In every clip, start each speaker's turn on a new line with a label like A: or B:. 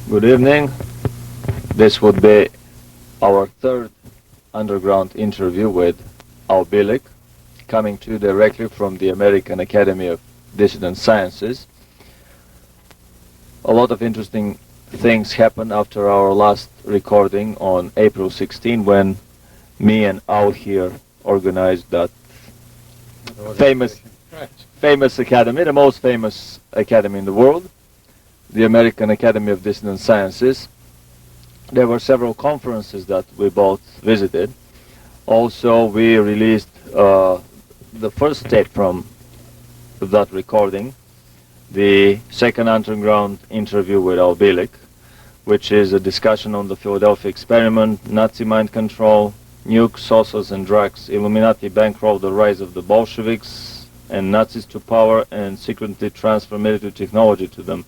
A: Good evening. This would be our third underground interview with Al Bilik, coming to you directly from the American Academy of Dissident Sciences. A lot of interesting things happened after our last recording on April 16, when me and Al here organized that famous academy, the most famous academy in the world, the American Academy of Dissident Sciences. There were several conferences that we both visited. Also, we released the first tape from that recording, the second underground interview with Al Bilik, which is a discussion on the Philadelphia experiment, Nazi mind control, nukes, saucers and drugs, Illuminati bankroll the rise of the Bolsheviks and Nazis to power, and secretly transfer military technology to them.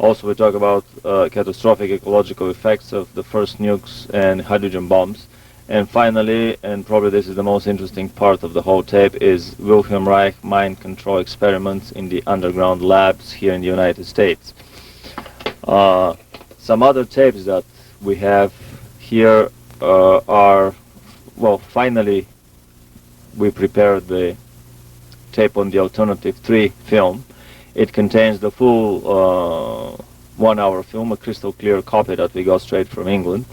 A: Also, we talk about catastrophic ecological effects of the first nukes and hydrogen bombs. And finally, and probably this is the most interesting part of the whole tape, is Wilhelm Reich mind control experiments in the underground labs here in the United States. Some other tapes that we have here are, well, finally we prepared the tape on the Alternative 3 film. It contains the full 1 hour film, a crystal clear copy that we got straight from England,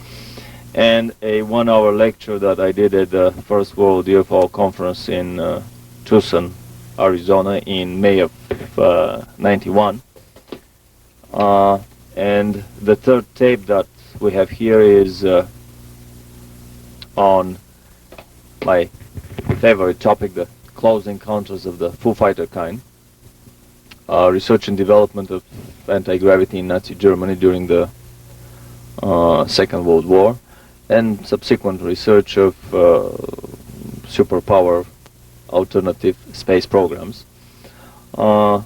A: and a 1 hour lecture that I did at the First World UFO Conference in Tucson, Arizona in May of 91. And the third tape that we have here is on my favorite topic, the close encounters of the Foo Fighter kind. Research and development of anti-gravity in Nazi Germany during the Second World War, and subsequent research of superpower alternative space programs. I'll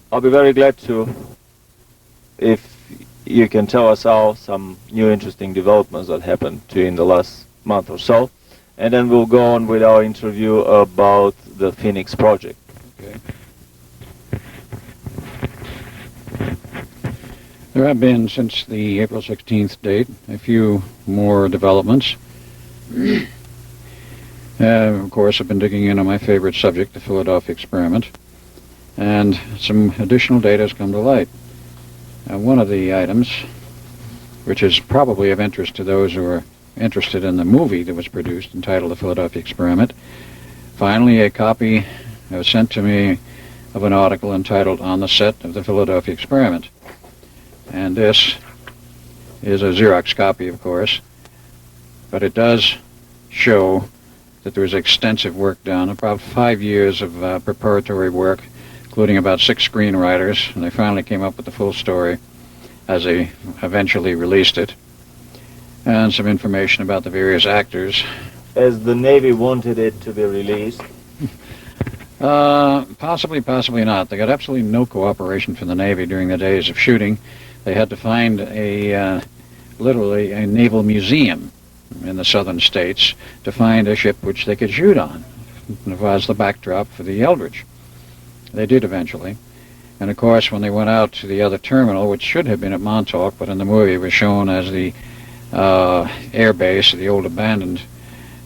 A: be very glad to, if you can tell us all some new interesting developments that happened to you in the last month or so, and then we'll go on with our interview about the Phoenix project.
B: Okay. There have been, since the April 16th date, a few more developments. Of course, I've been digging in on my favorite subject, the Philadelphia experiment, and some additional data has come to light. One of the items, which is probably of interest to those who are interested in the movie that was produced entitled The Philadelphia Experiment, finally a copy was sent to me of an article entitled On the Set of the Philadelphia Experiment. And this is a Xerox copy, of course, but it does show that there was extensive work done, about 5 years of preparatory work, including about 6 screenwriters, and they finally came up with the full story as they eventually released it, and some information about the various actors.
A: As the Navy wanted it to be released?
B: Possibly not. They got absolutely no cooperation from the Navy during the days of shooting. They had to find literally a naval museum in the southern states to find a ship which they could shoot on. It was the backdrop for the Eldridge. They did eventually. And of course, when they went out to the other terminal, which should have been at Montauk, but in the movie was shown as the air base, the old abandoned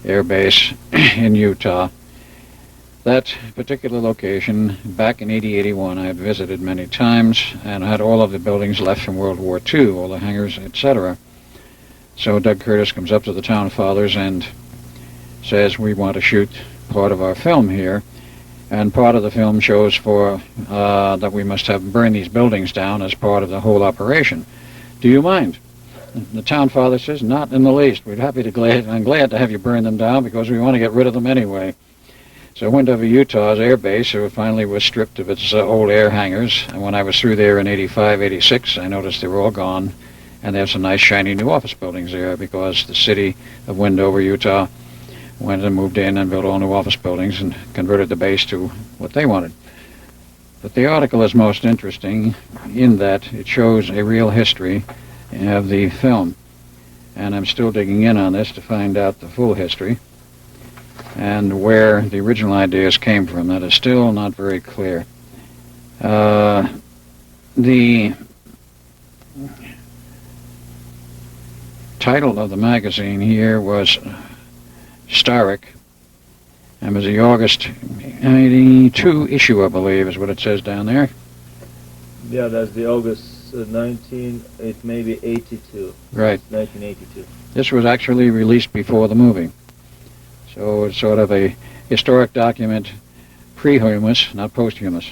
B: air base in Utah, that particular location, back in 80-81, I had visited many times, and I had all of the buildings left from World War II, all the hangars, etc. So Doug Curtis comes up to the town fathers and says, we want to shoot part of our film here, and part of the film shows for that we must have burned these buildings down as part of the whole operation. Do you mind? The town father says, not in the least. We're happy to I'm glad to have you burn them down, because we want to get rid of them anyway. So I went over Utah's air base, so it finally was stripped of its old air hangars. And when I was through there in 85, 86, I noticed they were all gone. And there's some nice shiny new office buildings there, because the city of Wendover, Utah, went and moved in and built all new office buildings and converted the base to what they wanted. But the article is most interesting in that it shows a real history of the film. And I'm still digging in on this to find out the full history and where the original ideas came from. That is still not very clear. The title of the magazine here was Starrick, and was the August 82 issue, I believe, is what it says down there.
A: Yeah, that's the August it may be 82.
B: Right.
A: 1982.
B: This was actually released before the movie. So it's sort of a historic document, pre-humous, not posthumous.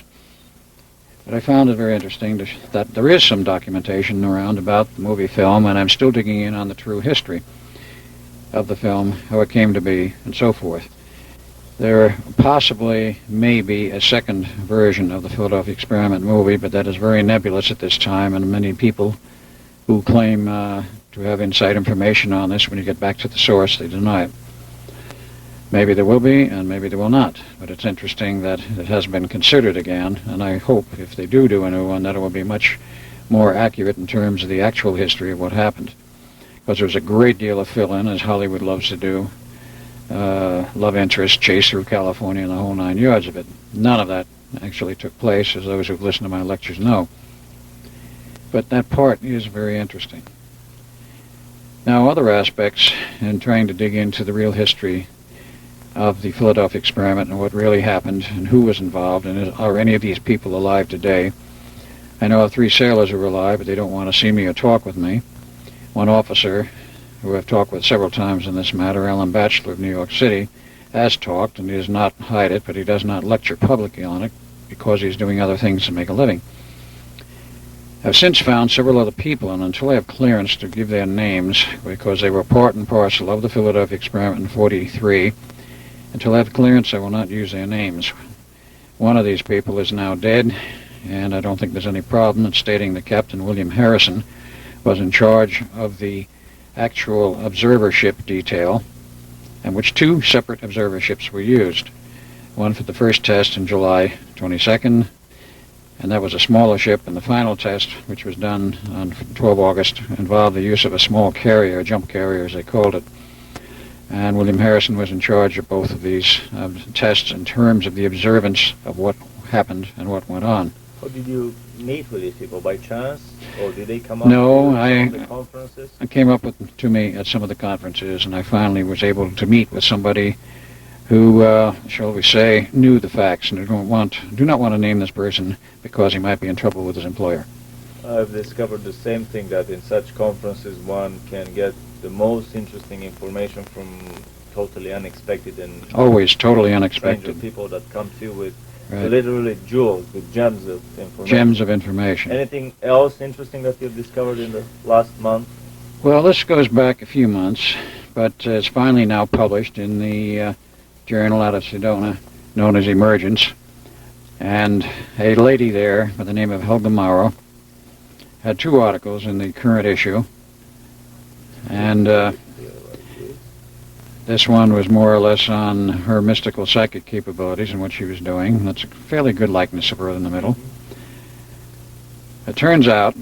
B: But I found it very interesting that there is some documentation around about the movie film, and I'm still digging in on the true history of the film, how it came to be, and so forth. There possibly may be a second version of the Philadelphia Experiment movie, but that is very nebulous at this time, and many people who claim to have inside information on this, when you get back to the source, they deny it. Maybe there will be, and maybe there will not, but it's interesting that it has been considered again, and I hope if they do a new one, that it will be much more accurate in terms of the actual history of what happened. Because there's a great deal of fill-in, as Hollywood loves to do. Love interest, chase through California, and the whole 9 yards of it. None of that actually took place, as those who've listened to my lectures know. But that part is very interesting. Now, other aspects in trying to dig into the real history of the Philadelphia Experiment and what really happened and who was involved, and are any of these people alive today. I know of 3 sailors who are alive, but they don't want to see me or talk with me. One officer, who I've talked with several times in this matter, Alan Batchelor of New York City, has talked, and he does not hide it, but he does not lecture publicly on it because he's doing other things to make a living. I've since found several other people, and until I have clearance to give their names, because they were part and parcel of the Philadelphia Experiment in '43, until I have clearance, I will not use their names. One of these people is now dead, and I don't think there's any problem in stating that Captain William Harrison was in charge of the actual observership detail, in which 2 separate observerships were used. One for the first test in July 22nd, and that was a smaller ship, and the final test, which was done on 12 August, involved the use of a small carrier, a jump carrier as they called it. And William Harrison was in charge of both of these tests in terms of the observance of what happened and what went on.
A: How did you meet with these people? By chance? Or did they come up
B: No,
A: to the conferences?
B: I came up to me at some of the conferences, and I finally was able to meet with somebody who, shall we say, knew the facts, and do not want to name this person because he might be in trouble with his employer.
A: I've discovered the same thing, that in such conferences one can get the most interesting information from totally unexpected and
B: always totally unexpected
A: stranger people that come to you with
B: right.
A: literally jewels, with gems of information.
B: Gems of information.
A: Anything else interesting that you've discovered in the last month?
B: Well, this goes back a few months, but it's finally now published in the journal out of Sedona, known as Emergence. And a lady there by the name of Helga Mauro had 2 articles in the current issue. And this one was more or less on her mystical psychic capabilities and what she was doing. That's a fairly good likeness of her in the middle. It turns out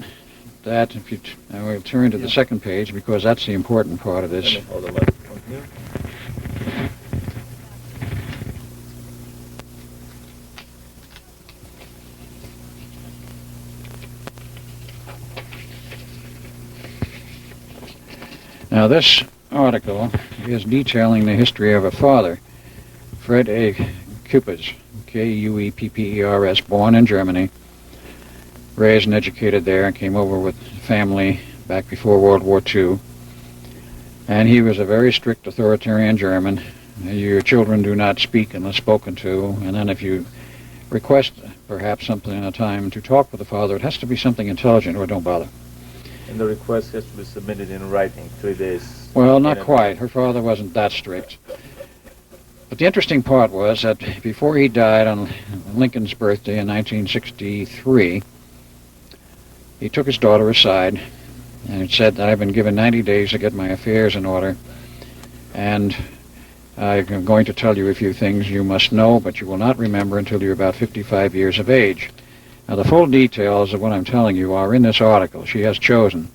B: that, if you I will turn to the second page because that's the important part of this.
A: Let me hold the microphone here.
B: Now this article is detailing the history of a father, Fred A. Kuppers, K-U-E-P-P-E-R-S, born in Germany, raised and educated there, and came over with family back before World War II. And he was a very strict authoritarian German. Your children do not speak unless spoken to, and then if you request perhaps something at a time to talk with the father, it has to be something intelligent or don't bother.
A: And the request has to be submitted in writing, 3 days.
B: Well, not quite. Her father wasn't that strict. But the interesting part was that before he died on Lincoln's birthday in 1963, he took his daughter aside and said that I've been given 90 days to get my affairs in order, and I'm going to tell you a few things you must know, but you will not remember until you're about 55 years of age. Now, the full details of what I'm telling you are in this article. She has chosen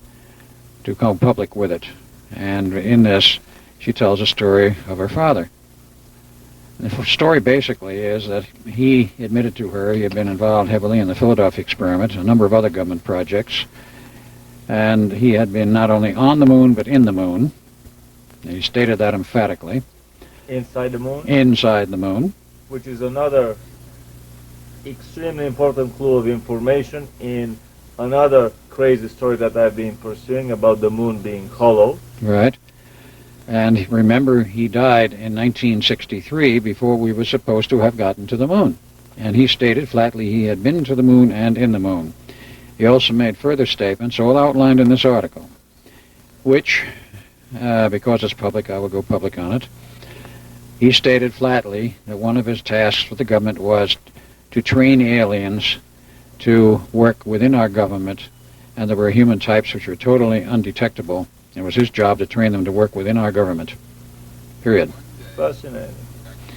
B: to go public with it. And in this, she tells a story of her father. The story basically is that he admitted to her he had been involved heavily in the Philadelphia Experiment, a number of other government projects, And he had been not only on the moon, but in the moon. He stated that emphatically.
A: Inside the moon?
B: Inside the moon.
A: Which is another extremely important clue of information in another crazy story that I've been pursuing about the moon being hollow.
B: Right. And remember, he died in 1963 before we were supposed to have gotten to the moon. And he stated flatly he had been to the moon and in the moon. He also made further statements, all outlined in this article, which, because it's public, I will go public on it. He stated flatly that one of his tasks for the government was to train aliens to work within our government, and there were human types which were totally undetectable. It was his job to train them to work within our government. Period.
A: Fascinating.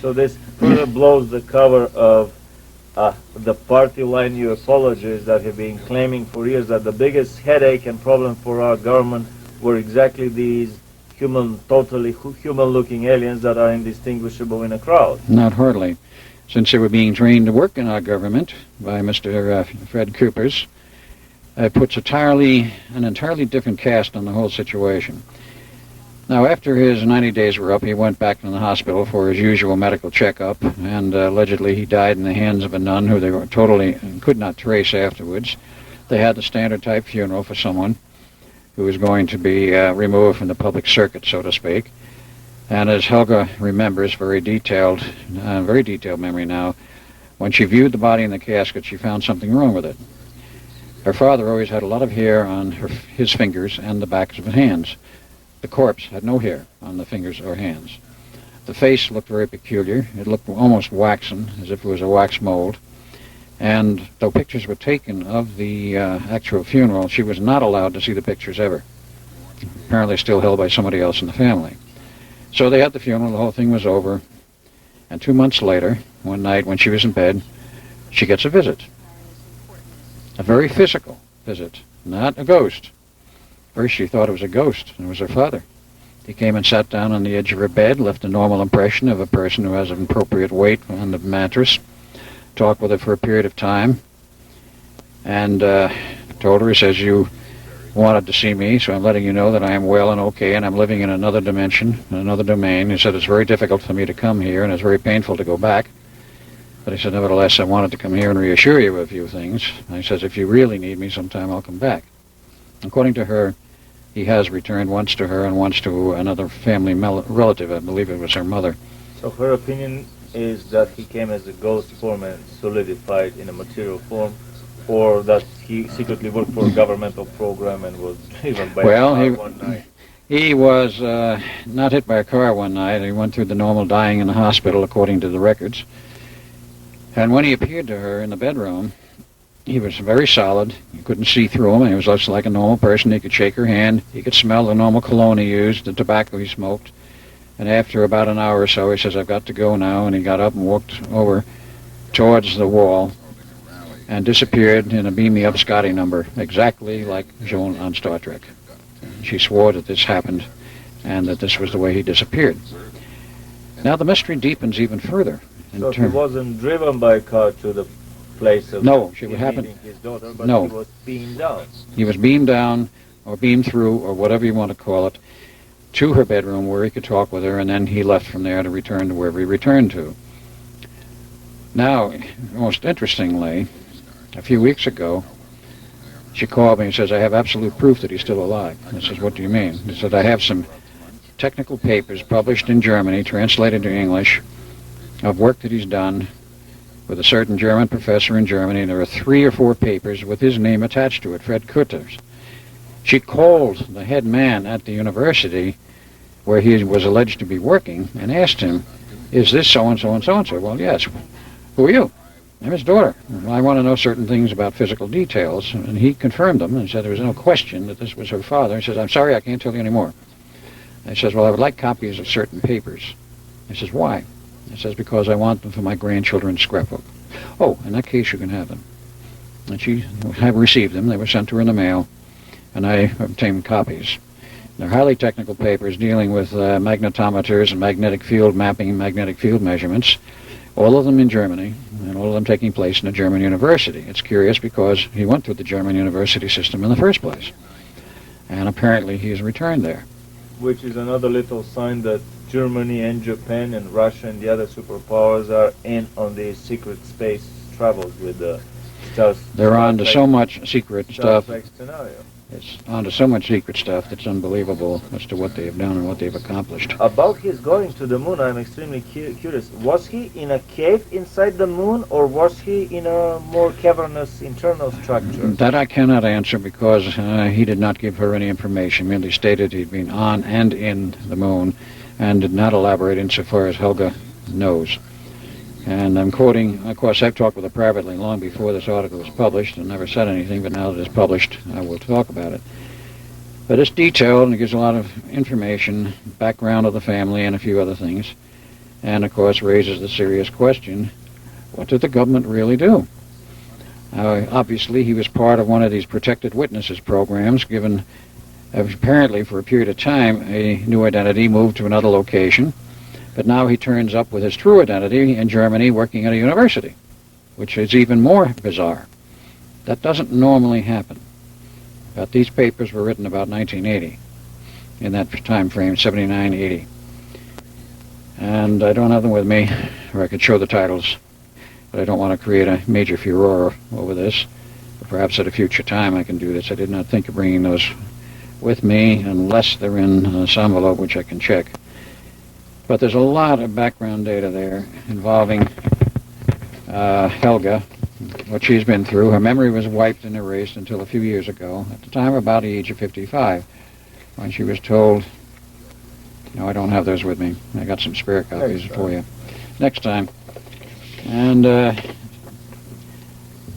A: So this further blows the cover of the party line ufologists that have been claiming for years that the biggest headache and problem for our government were exactly these totally human-looking aliens that are indistinguishable in a crowd.
B: Not hardly. Since they were being trained to work in our government by Mr. Fred Coopers, it puts an entirely different cast on the whole situation. Now, after his 90 days were up, he went back to the hospital for his usual medical checkup, and allegedly he died in the hands of a nun who they totally could not trace afterwards. They had the standard type funeral for someone who was going to be removed from the public circuit, so to speak. And as Helga remembers, very detailed memory now, when she viewed the body in the casket, she found something wrong with it. Her father always had a lot of hair on his fingers and the backs of his hands. The corpse had no hair on the fingers or hands. The face looked very peculiar. It looked almost waxen, as if it was a wax mold. And though pictures were taken of the actual funeral, she was not allowed to see the pictures ever. Apparently still held by somebody else in the family. So they had the funeral, the whole thing was over. And 2 months later, one night when she was in bed, she gets a visit. A very physical visit, not a ghost. First she thought it was a ghost, and it was her father. He came and sat down on the edge of her bed, left a normal impression of a person who has an appropriate weight on the mattress, talked with her for a period of time, and told her, he says, "You wanted to see me, so I'm letting you know that I am well and okay, and I'm living in another dimension, another domain." He said, "It's very difficult for me to come here, and it's very painful to go back. But he said, nevertheless, I wanted to come here and reassure you of a few things." And he says, "If you really need me sometime, I'll come back." According to her, he has returned once to her and once to another family relative. I believe it was her mother.
A: So her opinion is that he came as a ghost form and solidified in a material form, or that he secretly worked for a governmental program and was even by one night.
B: He was not hit by a car one night. He went through the normal dying in the hospital, according to the records. And when he appeared to her in the bedroom, he was very solid. You couldn't see through him. He was just like a normal person. He could shake her hand. He could smell the normal cologne he used, the tobacco he smoked. And after about an hour or so, he says, "I've got to go now." And he got up and walked over towards the wall and disappeared in a Beam Me Up Scotty number, exactly like Joan on Star Trek. She swore that this happened and that this was the way he disappeared. Now the mystery deepens even further.
A: So he wasn't driven by a car to the place of meeting his daughter, but he was beamed down.
B: He was beamed down, or beamed through, or whatever you want to call it, to her bedroom where he could talk with her, and then he left from there to return to wherever he returned to. Now, most interestingly, a few weeks ago, she called me and says, "I have absolute proof that he's still alive." I says, "What do you mean?" He said, "I have some technical papers published in Germany, translated to English, of work that he's done with a certain German professor in Germany. There are 3 or 4 papers with his name attached to it, Fred Coopers." She called the head man at the university where he was alleged to be working and asked him, "Is this so-and-so and so-and-so?" "Well, yes." "Who are you?" "I'm his daughter." "Well, I want to know certain things about physical details." And he confirmed them and said there was no question that this was her father. He says, "I'm sorry, I can't tell you any more." And he says, "Well, I would like copies of certain papers." He says, "Why?" He says, "Because I want them for my grandchildren's scrapbook." "Oh, in that case you can have them." And she had received them. They were sent to her in the mail, and I obtained copies. They're highly technical papers dealing with magnetometers and magnetic field mapping and magnetic field measurements, all of them in Germany, and all of them taking place in a German university. It's curious because he went through the German university system in the first place. and apparently he has returned there.
A: Which is another little sign that Germany and Japan and Russia and the other superpowers are in on these secret space travels with the
B: They're on to so much secret
A: Star
B: stuff.
A: Trek scenario.
B: It's on to so much secret stuff that's unbelievable as to what they have done and what they've accomplished.
A: About his going to the moon, I'm extremely curious. Was he in a cave inside the moon, or was he in a more cavernous internal structure?
B: That I cannot answer because he did not give her any information, merely stated he'd been on and in the moon, and did not elaborate insofar as Helga knows. And I'm quoting, of course, I've talked with her privately long before this article was published and never said anything, but now that it's published, I will talk about it. But it's detailed and it gives a lot of information, background of the family and a few other things. And, of course, raises the serious question, what did the government really do? Obviously, he was part of one of these protected witnesses programs, given apparently for a period of time a new identity, moved to another location. But now he turns up with his true identity in Germany working at a university, which is even more bizarre. That doesn't normally happen. But these papers were written about 1980, in that time frame, 79, 80. And I don't have them with me, or I could show the titles, but I don't want to create a major furor over this. But perhaps at a future time I can do this. I did not think of bringing those with me unless they're in this envelope, which I can check. But there's a lot of background data there involving Helga, what she's been through. Her memory was wiped and erased until a few years ago, at the time about the age of 55, when she was told, no, I don't have those with me. I got some spare copies for you. Next time. And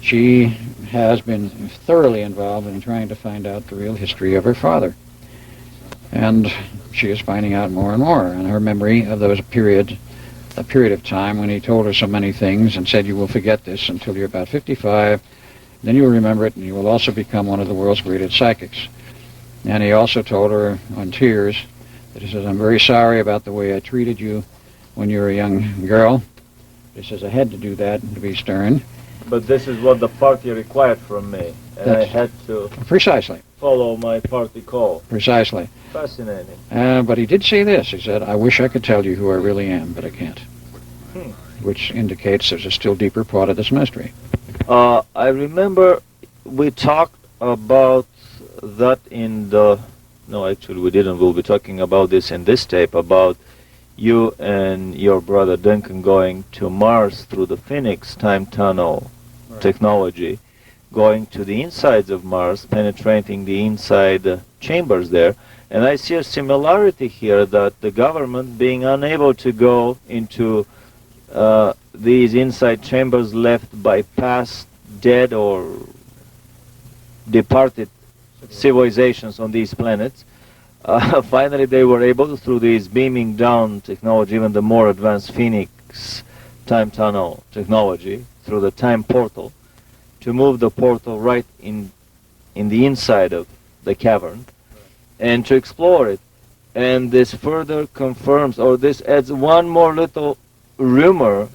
B: she has been thoroughly involved in trying to find out the real history of her father. And she is finding out more and more, and her memory of a period of time when he told her so many things and said, you will forget this until you're about 55, then you will remember it, and you will also become one of the world's greatest psychics. And he also told her on tears that he says, I'm very sorry about the way I treated you when you were a young girl. He says, I had to do that to be stern.
A: But this is what the party required from me, and I had to
B: precisely
A: follow my party call.
B: Precisely.
A: Fascinating.
B: But he did say this. He said, I wish I could tell you who I really am, but I can't. Which indicates there's a still deeper part of this mystery.
A: I remember we talked about that in the... No, actually we didn't. We'll be talking about this in this tape, about you and your brother Duncan going to Mars through the Phoenix time tunnel technology, going to the insides of Mars, penetrating the inside chambers there. And I see a similarity here, that the government being unable to go into these inside chambers left by past dead or departed civilizations on these planets, finally they were able, through this beaming down technology, even the more advanced Phoenix time tunnel technology, through the time portal, to move the portal right in the inside of the cavern and to explore it. And this further confirms, or this adds one more little rumor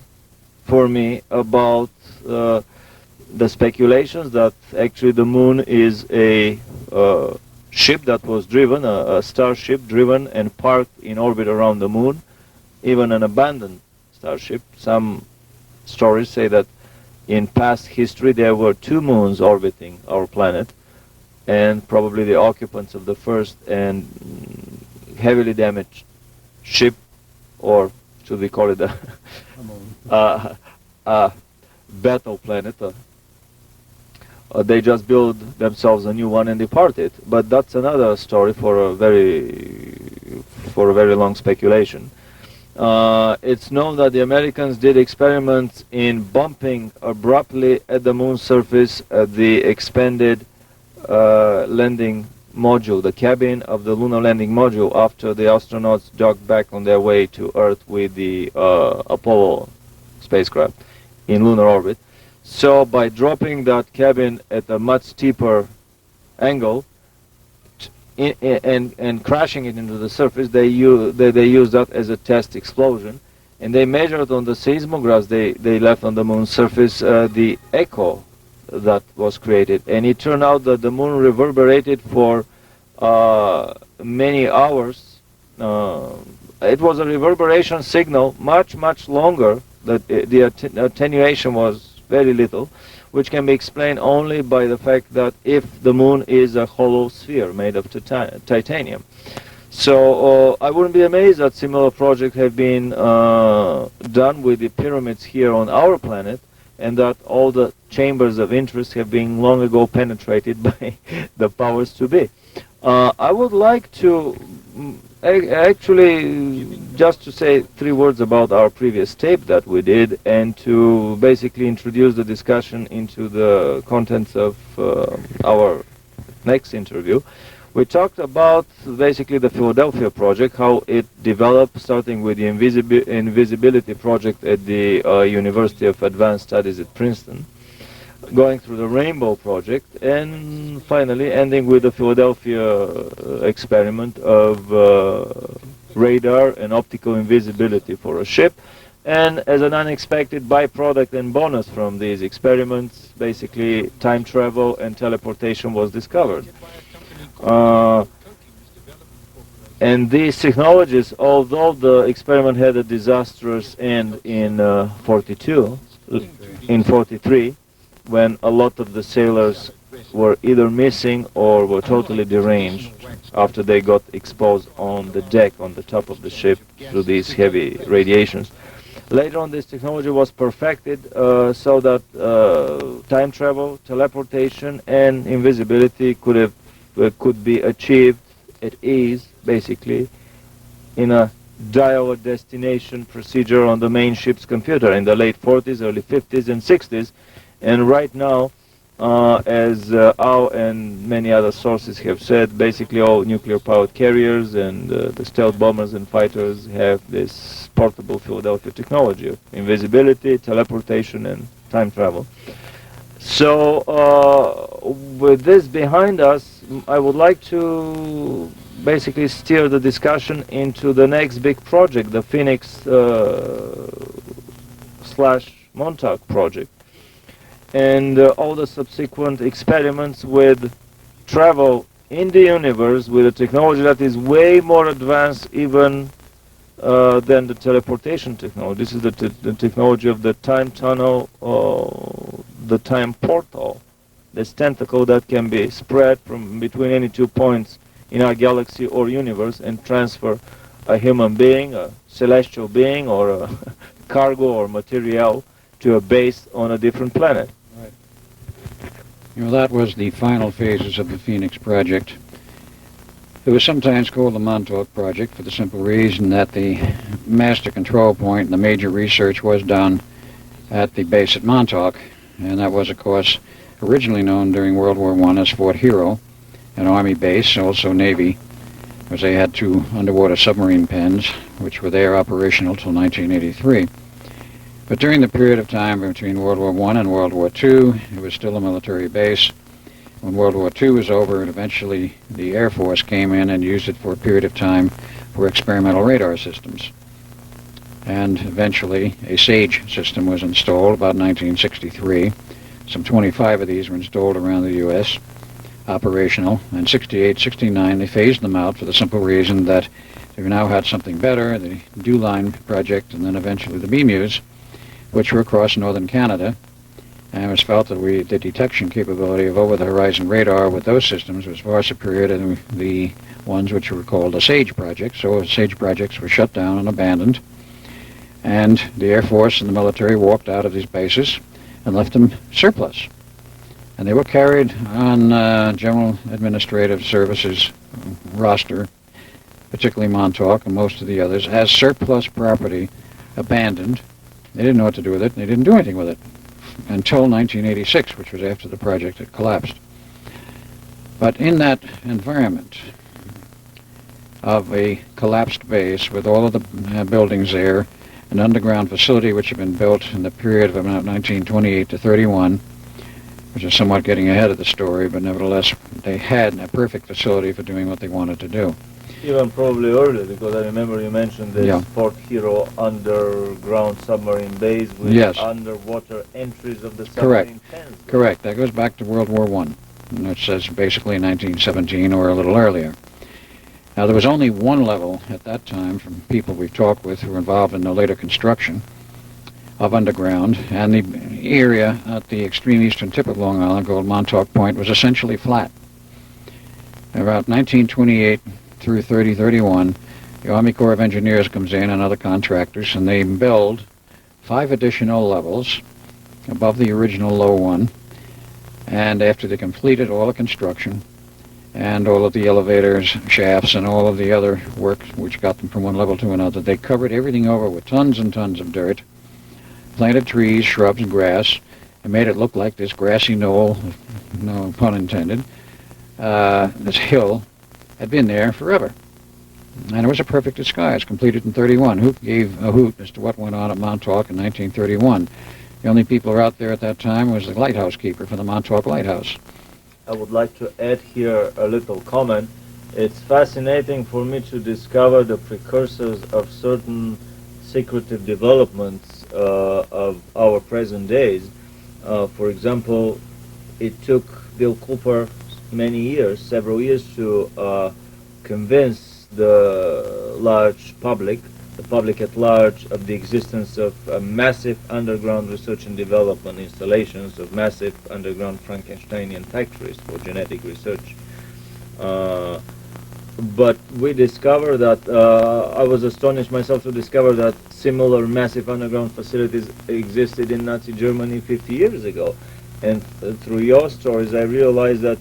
A: for me about the speculations that actually the moon is a ship that was driven, a starship driven and parked in orbit around the moon, even an abandoned starship. Some stories say that in past history there were 2 moons orbiting our planet, and probably the occupants of the first and heavily damaged ship, or should we call it a battle planet, they just built themselves a new one and departed. But that's another story for a very long speculation. It's known that the Americans did experiments in bumping abruptly at the moon's surface the expanded landing module, the cabin of the lunar landing module, after the astronauts docked back on their way to Earth with the Apollo spacecraft in lunar orbit. So by dropping that cabin at a much steeper angle and crashing it into the surface, they used that as a test explosion, and they measured on the seismographs they left on the moon's surface the echo that was created, and it turned out that the moon reverberated for many hours. It was a reverberation signal much longer. The attenuation was very little, which can be explained only by the fact that if the moon is a hollow sphere made of titanium. So I wouldn't be amazed that similar projects have been done with the pyramids here on our planet, and that all the chambers of interest have been long ago penetrated by the powers to be. I would like to actually just to say 3 words about our previous tape that we did, and to basically introduce the discussion into the contents of our next interview. We talked about basically the Philadelphia project, how it developed, starting with the invisibility project at the University of Advanced Studies at Princeton, going through the Rainbow project, and finally ending with the Philadelphia experiment of radar and optical invisibility for a ship. And as an unexpected byproduct and bonus from these experiments, basically time travel and teleportation was discovered. And these technologies, although the experiment had a disastrous end in 43, when a lot of the sailors were either missing or were totally deranged after they got exposed on the deck, on the top of the ship, through these heavy radiations. Later on, this technology was perfected so that time travel, teleportation, and invisibility could be achieved at ease, basically, in a dial a destination procedure on the main ship's computer in the late 40s, early 50s, and 60s. And right now, as our and many other sources have said, basically all nuclear-powered carriers and the stealth bombers and fighters have this portable Philadelphia technology of invisibility, teleportation, and time travel. So with this behind us, I would like to basically steer the discussion into the next big project, the Phoenix / Montauk project, and all the subsequent experiments with travel in the universe with a technology that is way more advanced even than the teleportation technology. This is the technology of the time tunnel, the time portal, this tentacle that can be spread from between any 2 points in our galaxy or universe and transfer a human being, a celestial being, or a cargo or material to a base on a different planet.
B: Right. You know, that was the final phases of the Phoenix project. It was sometimes called the Montauk project for the simple reason that the master control point and the major research was done at the base at Montauk, and that was, of course, originally known during World War I as Fort Hero, an Army base, also Navy, because they had 2 underwater submarine pens, which were there operational till 1983. But during the period of time between World War I and World War II, it was still a military base. When World War II was over, and eventually the Air Force came in and used it for a period of time for experimental radar systems. And eventually a SAGE system was installed about 1963. Some 25 of these were installed around the U.S., operational. In 68, 69, they phased them out for the simple reason that they now had something better, the DuLine project, and then eventually the BMUs, which were across northern Canada. And it was felt that the detection capability of over-the-horizon radar with those systems was far superior to the ones which were called the SAGE projects. So SAGE projects were shut down and abandoned. And the Air Force and the military walked out of these bases and left them surplus. And they were carried on General Administrative Services roster, particularly Montauk and most of the others, as surplus property, abandoned. They didn't know what to do with it, and they didn't do anything with it until 1986, which was after the project had collapsed. But in that environment of a collapsed base with all of the buildings there, an underground facility which had been built in the period of about 1928 to 31, which is somewhat getting ahead of the story, but nevertheless they had a perfect facility for doing what they wanted to do.
A: Even probably earlier, because I remember you mentioned this Fort Hero underground submarine base with underwater entries of the submarine pens.
B: Correct. That goes back to World War I. It says basically 1917 or a little earlier. Now, there was only one level at that time from people we've talked with who were involved in the later construction of underground, and the area at the extreme eastern tip of Long Island, called Montauk Point, was essentially flat. About 1928 through 30-31, the Army Corps of Engineers comes in and other contractors, and they build 5 additional levels above the original low one. And after they completed all the construction and all of the elevators, shafts, and all of the other work which got them from one level to another, they covered everything over with tons and tons of dirt, planted trees, shrubs, and grass, and made it look like this grassy knoll, no pun intended, this hill had been there forever. And it was a perfect disguise, completed in 31. Who gave a hoot as to what went on at Montauk in 1931? The only people out there at that time was the lighthouse keeper for the Montauk Lighthouse.
A: I would like to add here a little comment. It's fascinating for me to discover the precursors of certain secretive developments of our present days. For example, it took Bill Cooper several years to convince the large public, the public at large, of the existence of massive underground research and development installations, of massive underground Frankensteinian factories for genetic research. But we discovered that, I was astonished myself to discover that similar massive underground facilities existed in Nazi Germany 50 years ago. And through your stories, I realized that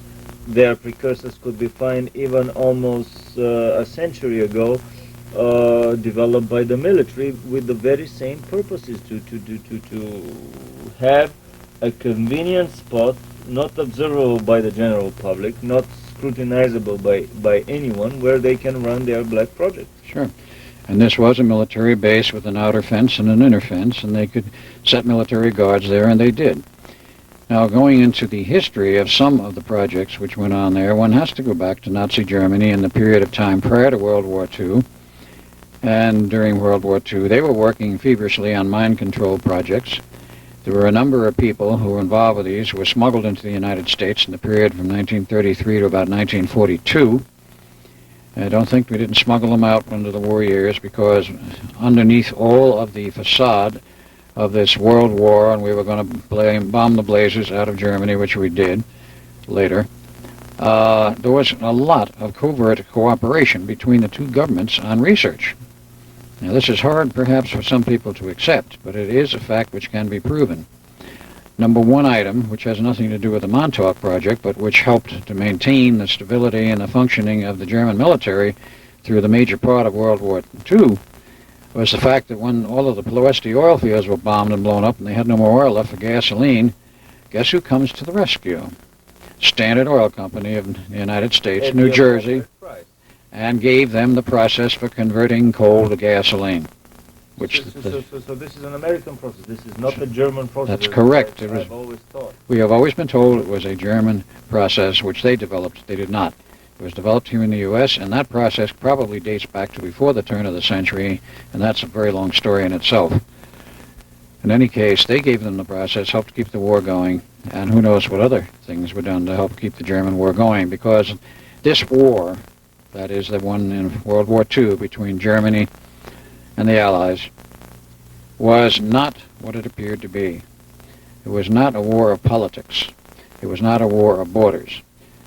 A: their precursors could be found even almost a century ago, developed by the military with the very same purposes, to have a convenient spot, not observable by the general public, not scrutinizable by anyone, where they can run their black project.
B: Sure. And this was a military base with an outer fence and an inner fence, and they could set military guards there, and they did. Now, going into the history of some of the projects which went on there, one has to go back to Nazi Germany in the period of time prior to World War II. And during World War II, they were working feverishly on mind control projects. There were a number of people who were involved with these who were smuggled into the United States in the period from 1933 to about 1942. I don't think we didn't smuggle them out under the war years, because underneath all of the facade of this world war, and we were going to bomb the blazes out of Germany, which we did later, there was a lot of covert cooperation between the two governments on research. Now, this is hard perhaps for some people to accept, but it is a fact which can be proven. Number one item, which has nothing to do with the Montauk project, but which helped to maintain the stability and the functioning of the German military through the major part of World War II, was the fact that when all of the Ploesti oil fields were bombed and blown up and they had no more oil left for gasoline, guess who comes to the rescue? Standard Oil Company of the United States, New Jersey, and gave them the process for converting coal to gasoline. Which
A: so this is an American process. This is not a German process.
B: That's correct.
A: I've always thought.
B: We have always been told it was a German process, which they developed. They did not. It was developed here in the U.S., and that process probably dates back to before the turn of the century, and that's a very long story in itself. In any case, they gave them the process, helped keep the war going, and who knows what other things were done to help keep the German war going, because this war, that is the one in World War II between Germany and the Allies, was not what it appeared to be. It was not a war of politics. It was not a war of borders.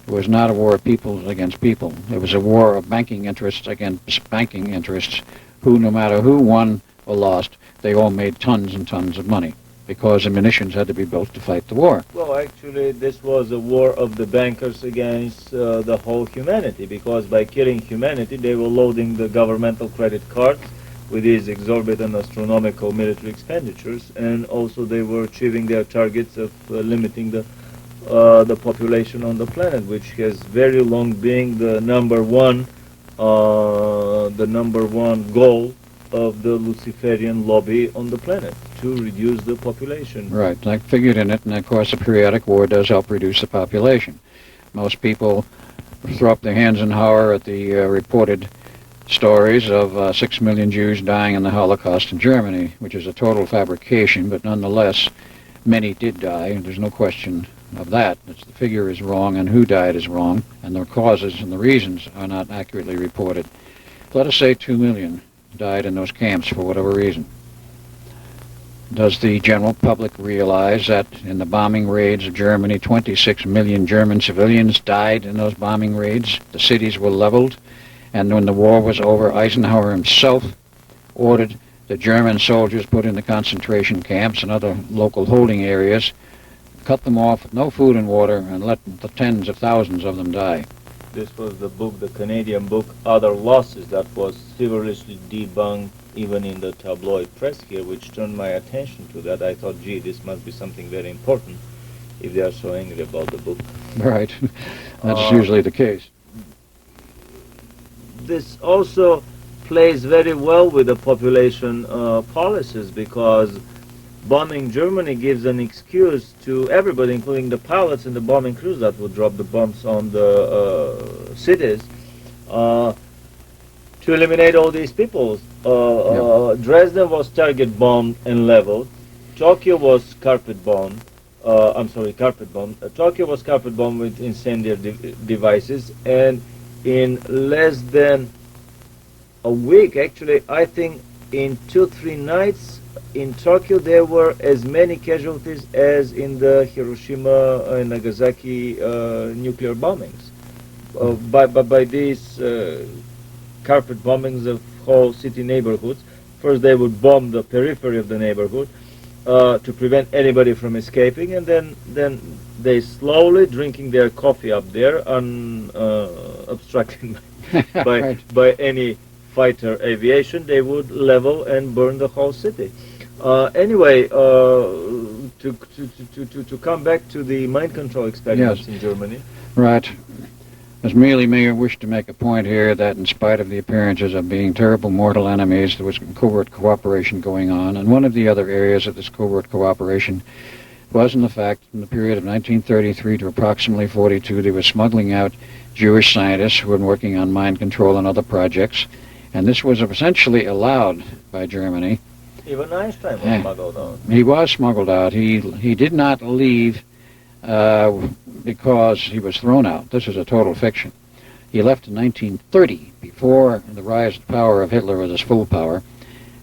B: It was not a war of people against people. It was a war of banking interests against banking interests, who, no matter who won or lost, they all made tons and tons of money, because the munitions had to be built to fight the war.
A: Well, actually, this was a war of the bankers against the whole humanity, because by killing humanity, they were loading the governmental credit cards with these exorbitant astronomical military expenditures, and also they were achieving their targets of limiting the population on the planet, which has very long been the number one goal of the Luciferian lobby on the planet, to reduce the population.
B: Right, I figured in it, and of course a periodic war does help reduce the population. Most people throw up their hands in horror at the reported stories of 6 million Jews dying in the Holocaust in Germany, which is a total fabrication, but nonetheless, many did die, and there's no question of that. The figure is wrong, and who died is wrong, and the causes and the reasons are not accurately reported. Let us say 2 million died in those camps for whatever reason. Does the general public realize that in the bombing raids of Germany, 26 million German civilians died in those bombing raids? The cities were leveled, and when the war was over, Eisenhower himself ordered the German soldiers put in the concentration camps and other local holding areas, cut them off, no food and water, and let the tens of thousands of them die.
A: This was the book, the Canadian book, Other Losses, that was severely debunked even in the tabloid press here, which turned my attention to that. I thought, gee, this must be something very important if they are so angry about the book.
B: Right. That's usually the case.
A: This also plays very well with the population policies, because bombing Germany gives an excuse to everybody, including the pilots and the bombing crews that would drop the bombs on the cities, to eliminate all these people. Dresden was target bombed and leveled. Tokyo was carpet bombed. Tokyo was carpet bombed with incendiary devices, and in less than a week, actually, I think in 2-3 nights, in Tokyo there were as many casualties as in the Hiroshima and Nagasaki nuclear bombings. By these carpet bombings of whole city neighborhoods. First they would bomb the periphery of the neighborhood to prevent anybody from escaping, and then they slowly, drinking their coffee up there, unobstructed by any fighter aviation, they would level and burn the whole city. Anyway, to come back to the mind control experiments in Germany.
B: Right. As merely may wish to make a point here that in spite of the appearances of being terrible mortal enemies, there was covert cooperation going on, and one of the other areas of this covert cooperation was in the fact in the period of 1933 to approximately 42, they were smuggling out Jewish scientists who were working on mind control and other projects, and this was essentially allowed by Germany.
A: Even Einstein was smuggled out.
B: He was smuggled out. He did not leave because he was thrown out. This is a total fiction. He left in 1930, before the rise to power of Hitler with his full power,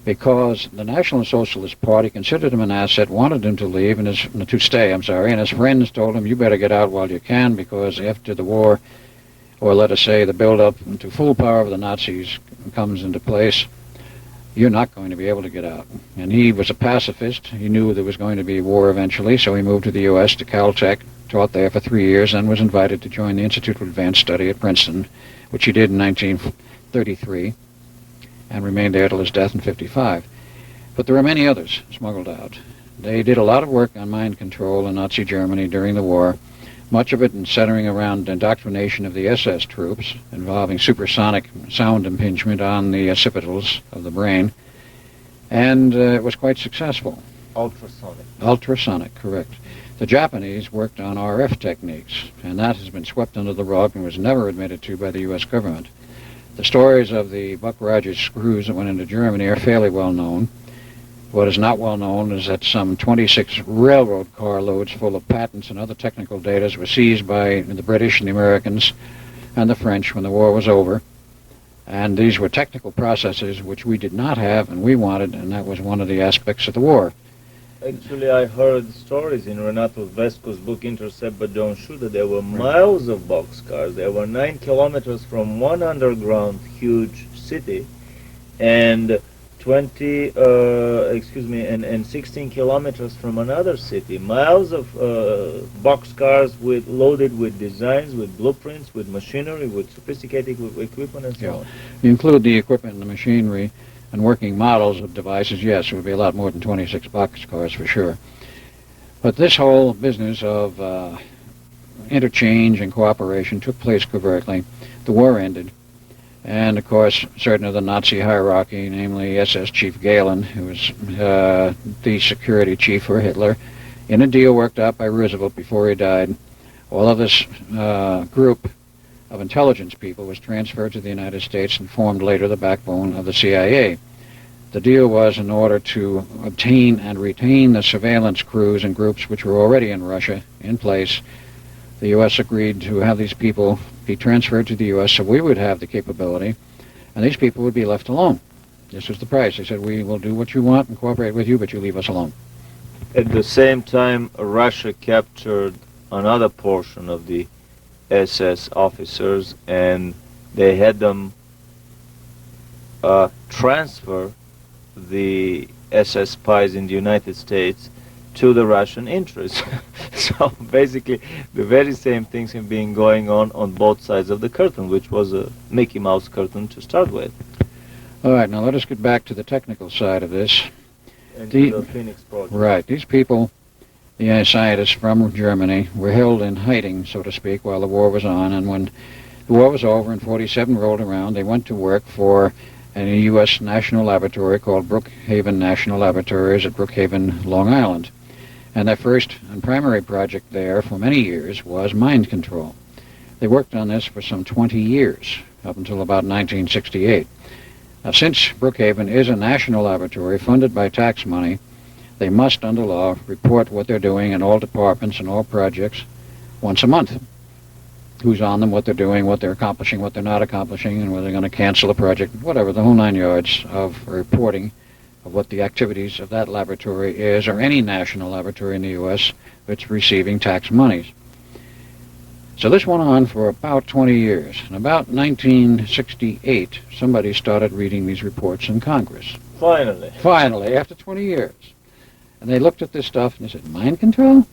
B: because the National Socialist Party considered him an asset, wanted him to leave, and to stay, and his friends told him, you better get out while you can, because after the war, or let us say the build-up to full power of the Nazis comes into place, you're not going to be able to get out. And he was a pacifist. He knew there was going to be war eventually, so he moved to the U.S., to Caltech, taught there for 3 years, and was invited to join the Institute of Advanced Study at Princeton, which he did in 1933, and remained there till his death in 1955. But there were many others smuggled out. They did a lot of work on mind control in Nazi Germany during the war, much of it centering around indoctrination of the SS troops, involving supersonic sound impingement on the occipitals of the brain, and it was quite successful.
A: Ultrasonic.
B: Ultrasonic, correct. The Japanese worked on RF techniques, and that has been swept under the rug and was never admitted to by the U.S. government. The stories of the Buck Rogers screws that went into Germany are fairly well known. What is not well known is that some 26 railroad car loads full of patents and other technical data were seized by the British and the Americans and the French when the war was over. And these were technical processes which we did not have and we wanted, and that was one of the aspects of the war.
A: Actually, I heard stories in Renato Vesco's book Intercept But Don't Shoot that there were miles of boxcars. There were 9 kilometers from one underground huge city, and 16 kilometers from another city. Miles of boxcars loaded with designs, with blueprints, with machinery, with sophisticated equipment, and so on.
B: You include the equipment and the machinery and working models of devices, yes, it would be a lot more than 26 boxcars for sure. But this whole business of interchange and cooperation took place covertly. The war ended, and of course certain of the Nazi hierarchy, namely SS Chief Gehlen, who was the security chief for Hitler, in a deal worked out by Roosevelt before he died, all of this group of intelligence people was transferred to the United States and formed later the backbone of the CIA. The deal was in order to obtain and retain the surveillance crews and groups which were already in Russia in place. The U.S. agreed to have these people be transferred to the U.S. so we would have the capability, and these people would be left alone. This was the price. They said, we will do what you want and cooperate with you, but you leave us alone.
A: At the same time, Russia captured another portion of the SS officers, and they had them transfer the SS spies in the United States to the Russian interests. So basically, the very same things have been going on both sides of the curtain, which was a Mickey Mouse curtain to start with.
B: All right, now let us get back to the technical side of this.
A: And the Phoenix project.
B: Right, these people, the scientists from Germany, were held in hiding, so to speak, while the war was on, and when the war was over and 47 rolled around, they went to work for a U.S. national laboratory called Brookhaven National Laboratories at Brookhaven, Long Island. And their first and primary project there for many years was mind control. They worked on this for some 20 years, up until about 1968. Now, since Brookhaven is a national laboratory funded by tax money, they must, under law, report what they're doing in all departments and all projects once a month. Who's on them, what they're doing, what they're accomplishing, what they're not accomplishing, and whether they're going to cancel a project, whatever, the whole 9 yards of reporting of what the activities of that laboratory is, or any national laboratory in the U.S. that's receiving tax monies. So this went on for about 20 years. In about 1968, somebody started reading these reports in Congress.
A: Finally.
B: Finally, after 20 years. And they looked at this stuff and they said, mind control?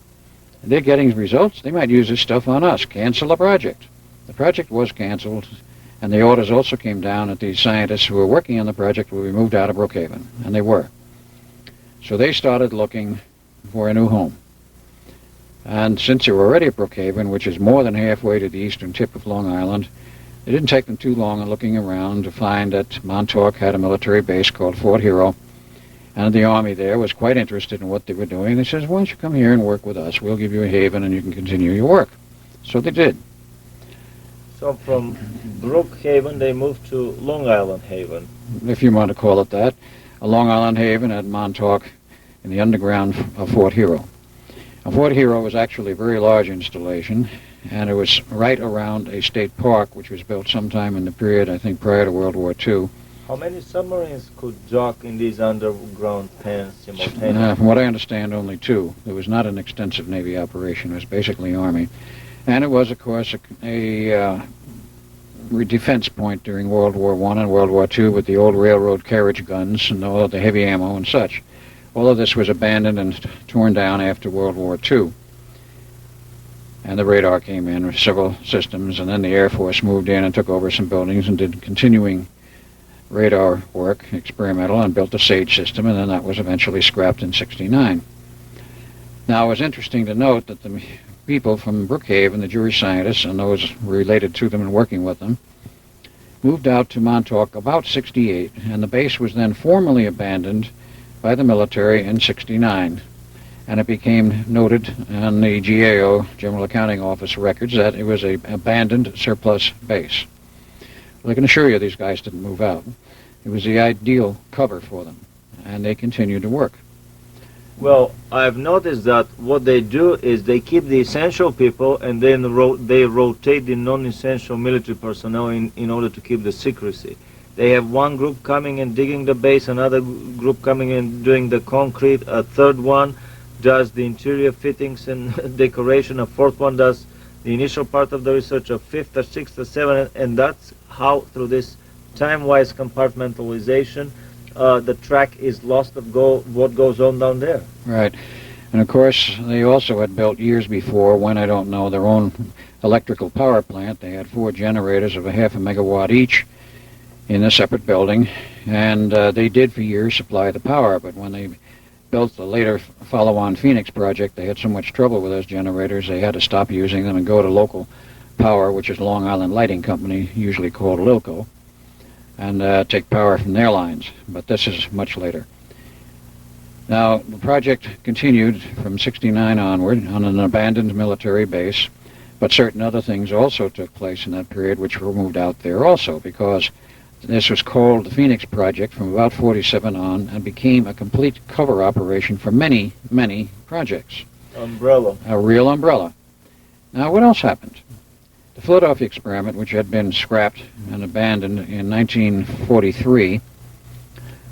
B: And they're getting results. They might use this stuff on us. Cancel the project. The project was canceled, and the orders also came down that these scientists who were working on the project would be moved out of Brookhaven, and they were. So they started looking for a new home. And since they were already at Brookhaven, which is more than halfway to the eastern tip of Long Island, it didn't take them too long in looking around to find that Montauk had a military base called Fort Hero, and the Army there was quite interested in what they were doing. They said, why don't you come here and work with us? We'll give you a haven and you can continue your work. So they did.
A: So from Brookhaven, they moved to Long Island Haven.
B: If you want to call it that. A Long Island Haven at Montauk in the underground of Fort Hero. Now, Fort Hero was actually a very large installation, and it was right around a state park, which was built sometime in the period, I think, prior to World War II.
A: How many submarines could dock in these underground pens simultaneously?
B: From what I understand, only 2. It was not an extensive Navy operation. It was basically Army. And it was, of course, a defense point during World War I and World War II with the old railroad carriage guns and all of the heavy ammo and such. All of this was abandoned and torn down after World War II. And the radar came in with several systems, and then the Air Force moved in and took over some buildings and did continuing radar work, experimental, and built the SAGE system, and then that was eventually scrapped in '69. Now, it was interesting to note that the people from Brookhaven, the jury scientists, and those related to them and working with them, moved out to Montauk about '68, and the base was then formally abandoned by the military in '69. And it became noted on the GAO, General Accounting Office records, that it was an abandoned surplus base. Well, I can assure you these guys didn't move out. It was the ideal cover for them, and they continued to work.
A: Well, I've noticed that what they do is they keep the essential people, and then they rotate the non-essential military personnel in order to keep the secrecy. They have one group coming and digging the base, another group coming and doing the concrete, a third one does the interior fittings and decoration, a fourth one does the initial part of the research, a fifth, a sixth, a seventh, and that's how, through this time-wise compartmentalization, the track is lost of what goes on down there.
B: Right. And of course, they also had built years before, when I don't know, their own electrical power plant. They had 4 generators of a half a megawatt each in a separate building, and they did for years supply the power, but when they built the later follow-on Phoenix project, they had so much trouble with those generators, they had to stop using them and go to local power, which is Long Island Lighting Company, usually called Lilco, and take power from their lines. But this is much later. Now, the project continued from '69 onward on an abandoned military base, but certain other things also took place in that period which were moved out there also, because This was called the Phoenix Project from about 47 on and became a complete cover operation for many, many projects.
A: Umbrella.
B: A real umbrella. Now, what else happened? The Philadelphia experiment, which had been scrapped and abandoned in 1943,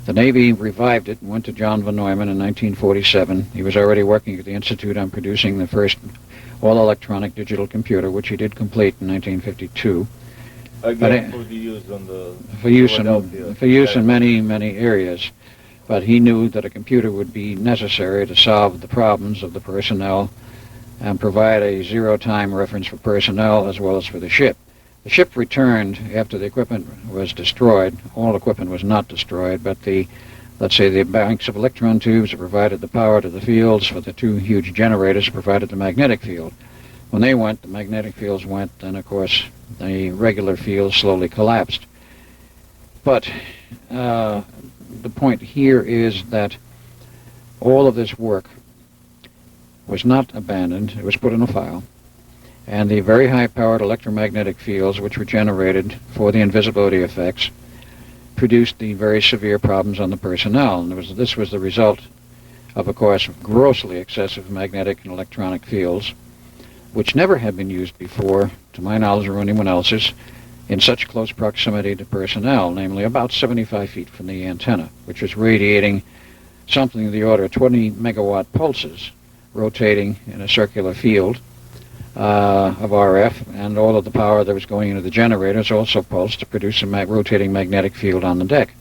B: the Navy revived it and went to John von Neumann in 1947. He was already working at the Institute on producing the first all-electronic digital computer, which he did complete in 1952.
A: Again, for the use on the
B: for use in many, many areas. But he knew that a computer would be necessary to solve the problems of the personnel and provide a zero-time reference for personnel as well as for the ship. The ship returned after the equipment was destroyed. All equipment was not destroyed, but let's say the banks of electron tubes that provided the power to the fields for the two huge generators provided the magnetic field. When they went, the magnetic fields went, and of course the regular field slowly collapsed. But the point here is that all of this work was not abandoned. It was put in a file. And the very high-powered electromagnetic fields which were generated for the invisibility effects produced the very severe problems on the personnel. And this was the result of course, grossly excessive magnetic and electronic fields, which never had been used before, to my knowledge or anyone else's, in such close proximity to personnel, namely about 75 feet from the antenna, which was radiating something of the order of 20 megawatt pulses, rotating in a circular field of RF, and all of the power that was going into the generators also pulsed to produce a rotating magnetic field on the deck.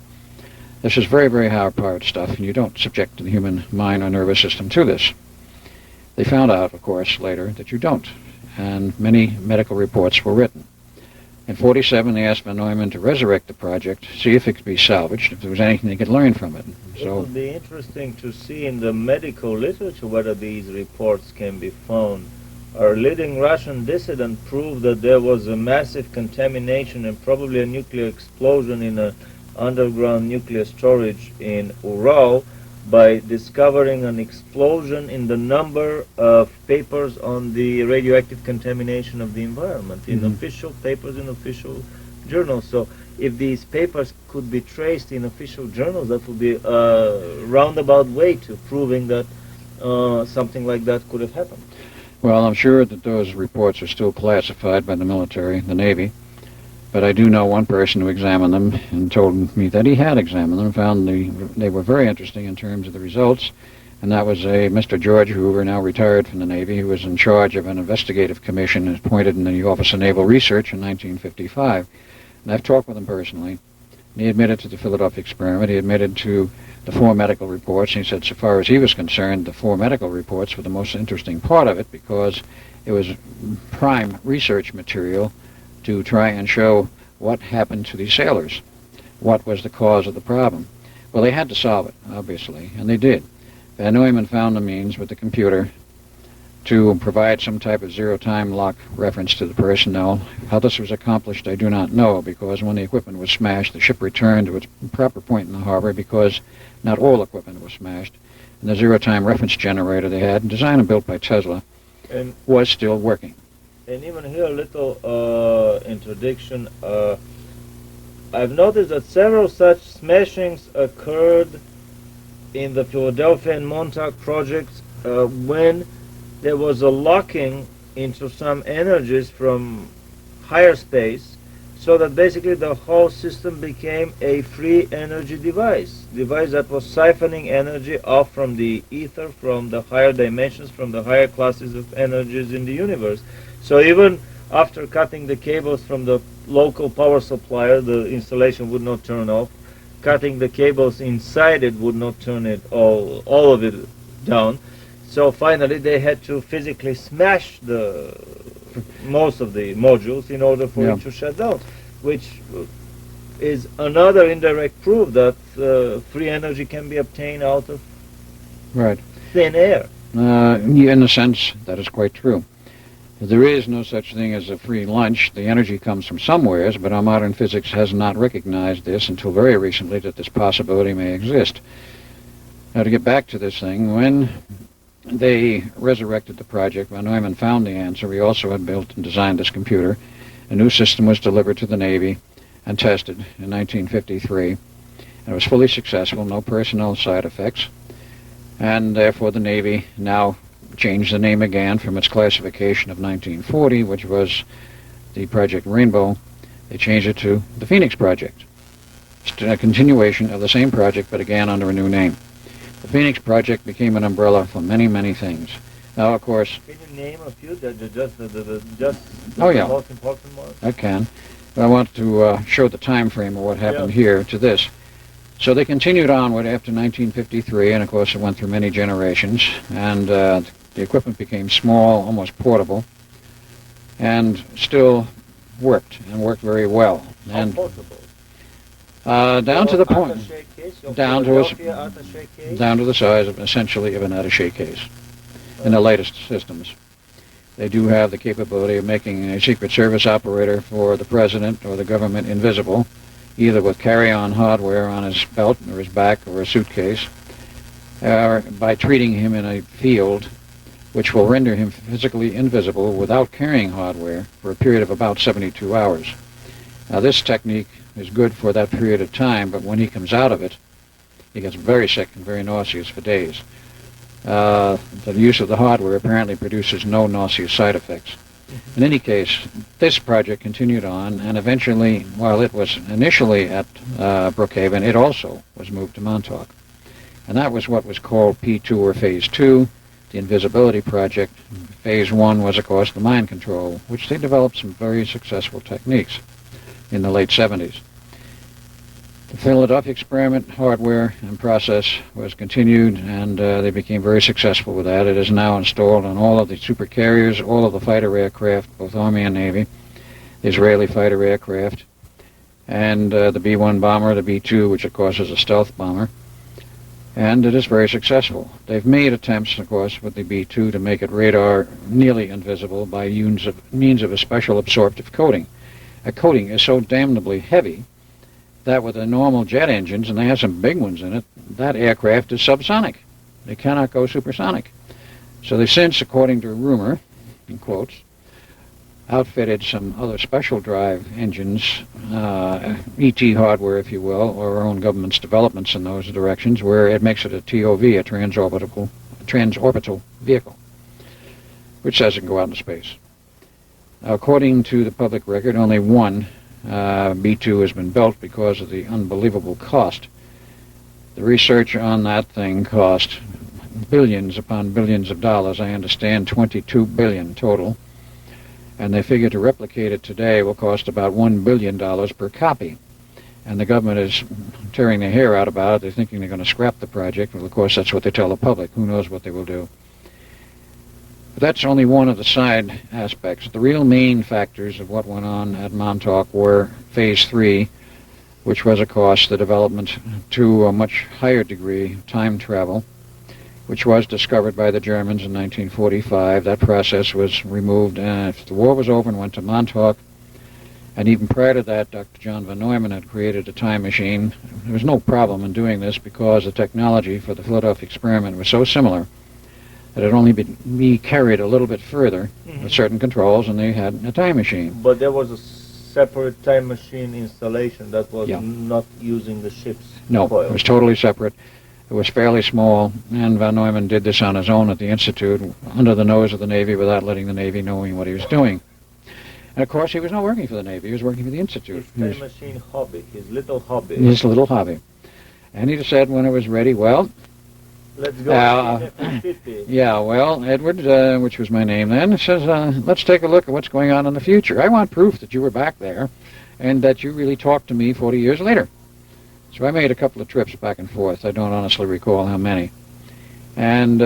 B: This is very, very high-powered stuff, and you don't subject the human mind or nervous system to this. They found out, of course, later that you don't, and many medical reports were written. In 47, they asked von Neumann to resurrect the project, see if it could be salvaged, if there was anything they could learn from it.
A: It would be interesting to see in the medical literature whether these reports can be found. Our leading Russian dissident proved that there was a massive contamination and probably a nuclear explosion in an underground nuclear storage in Ural by discovering an explosion in the number of papers on the radioactive contamination of the environment in official papers in official journals. So if these papers could be traced in official journals, that would be a roundabout way to proving that something like that could have happened.
B: Well, I'm sure that those reports are still classified by the military, the Navy, but I do know one person who examined them and told me that he had examined them and found they were very interesting in terms of the results, and that was a Mr. George Hoover, now retired from the Navy, who was in charge of an investigative commission appointed in the Office of Naval Research in 1955. And I've talked with him personally. He admitted to the Philadelphia experiment. He admitted to the 4 medical reports. And he said, so far as he was concerned, the 4 medical reports were the most interesting part of it because it was prime research material to try and show what happened to these sailors, what was the cause of the problem. Well, they had to solve it, obviously, and they did. Van Neumann found the means with the computer to provide some type of zero-time lock reference to the personnel. How this was accomplished, I do not know, because when the equipment was smashed, the ship returned to its proper point in the harbor because not all equipment was smashed. And the zero-time reference generator they had, designed and built by Tesla, was still working.
A: And even here, a little introduction. I've noticed that several such smashings occurred in the Philadelphia and Montauk projects when there was a locking into some energies from higher space, so that basically the whole system became a free energy device that was siphoning energy off from the ether, from the higher dimensions, from the higher classes of energies in the universe. So even after cutting the cables from the local power supplier, the installation would not turn off. Cutting the cables inside it would not turn it all of it down. So finally they had to physically smash most of the modules in order for it to shut down, which is another indirect proof that free energy can be obtained out of thin air.
B: In a sense, that is quite true. There is no such thing as a free lunch. The energy comes from somewheres, but our modern physics has not recognized this until very recently, that this possibility may exist. Now, to get back to this thing, when they resurrected the project, von Neumann found the answer. He also had built and designed this computer. A new system was delivered to the Navy, and tested in 1953. And it was fully successful, no personnel side effects. And therefore the Navy now changed the name again from its classification of 1940, which was the Project Rainbow. They changed it to the Phoenix Project. It's a continuation of the same project, but again under a new name. The Phoenix Project became an umbrella for many, many things. Now, of course...
A: Can you name a few that are just the most important ones?
B: I can. I want to show the time frame of what happened here to this. So they continued onward after 1953, and of course it went through many generations, and the equipment became small, almost portable, and still worked, and worked very well. And
A: portable?
B: Down to the point, down to the size of essentially of an attaché case in the latest systems. They do have the capability of making a Secret Service operator for the president or the government invisible, either with carry-on hardware on his belt or his back or a suitcase, or by treating him in a field which will render him physically invisible without carrying hardware for a period of about 72 hours. Now this technique is good for that period of time, but when he comes out of it, he gets very sick and very nauseous for days. The use of the hardware apparently produces no nauseous side effects. In any case, this project continued on, and eventually, while it was initially at Brookhaven, it also was moved to Montauk. And that was what was called P2 or Phase 2, the Invisibility Project. Phase 1 was, of course, the mind control, which they developed some very successful techniques in the late 70s. The Philadelphia experiment hardware and process was continued, and they became very successful with that. It is now installed on all of the super carriers, all of the fighter aircraft, both Army and Navy, the Israeli fighter aircraft, and the B-1 bomber, the B-2, which of course is a stealth bomber, and it is very successful. They've made attempts, of course, with the B-2 to make it radar nearly invisible by means of a special absorptive coating. A coating is so damnably heavy that with the normal jet engines, and they have some big ones in it, that aircraft is subsonic. They cannot go supersonic. So they since, according to rumor, in quotes, outfitted some other special drive engines, ET hardware, if you will, or our own government's developments in those directions, where it makes it a TOV, a transorbital vehicle, which doesn't go out into space. Now, according to the public record, only one B-2 has been built because of the unbelievable cost. The research on that thing cost billions upon billions of dollars. I understand $22 billion total. And they figure to replicate it today will cost about $1 billion per copy. And the government is tearing their hair out about it. They're thinking they're going to scrap the project. Well, of course, that's what they tell the public. Who knows what they will do. But that's only one of the side aspects. The real main factors of what went on at Montauk were Phase 3, which was, of course, the development to a much higher degree, time travel, which was discovered by the Germans in 1945. That process was removed, and if the war was over and went to Montauk, and even prior to that, Dr. John von Neumann had created a time machine. There was no problem in doing this because the technology for the Philadelphia experiment was so similar that it only be carried a little bit further with certain controls, and they had a time machine.
A: But there was a separate time machine installation that was not using the ship's coil.
B: It was totally separate. It was fairly small, and von Neumann did this on his own at the Institute, under the nose of the Navy, without letting the Navy knowing what he was doing. And of course, he was not working for the Navy, he was working for the Institute.
A: His time machine hobby, his little hobby.
B: His little hobby. And he said when it was ready, well,
A: let's go.
B: Yeah, well, Edward, which was my name then, says, let's take a look at what's going on in the future. I want proof that you were back there and that you really talked to me 40 years later. So I made a couple of trips back and forth. I don't honestly recall how many. And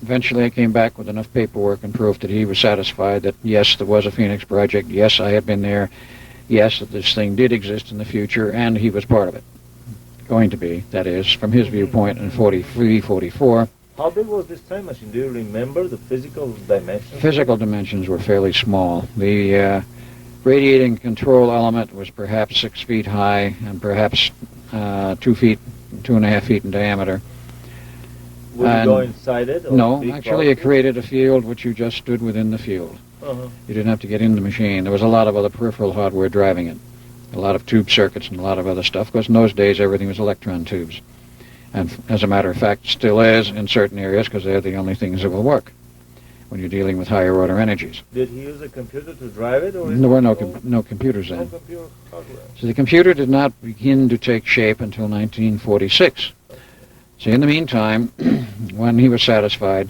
B: eventually I came back with enough paperwork and proof that he was satisfied that, yes, there was a Phoenix Project, yes, I had been there, yes, that this thing did exist in the future, and he was part of it. Going to be, that is, from his viewpoint in 43, 44.
A: How big was this time machine? Do you remember the physical dimensions?
B: Physical dimensions were fairly small. The radiating control element was perhaps 6 feet high and perhaps 2 feet, 2.5 feet in diameter.
A: Would you go inside it? Or
B: no, actually it created a field which you just stood within the field. You didn't have to get in the machine. There was a lot of other peripheral hardware driving it. a lot of tube circuits and a lot of other stuff, because in those days everything was electron tubes. And as a matter of fact, still is in certain areas, because they're the only things that will work when you're dealing with higher order energies.
A: Did he use a computer to drive it? Or
B: There were no computers then.
A: No computer hardware.
B: So the computer did not begin to take shape until 1946. So in the meantime, when he was satisfied,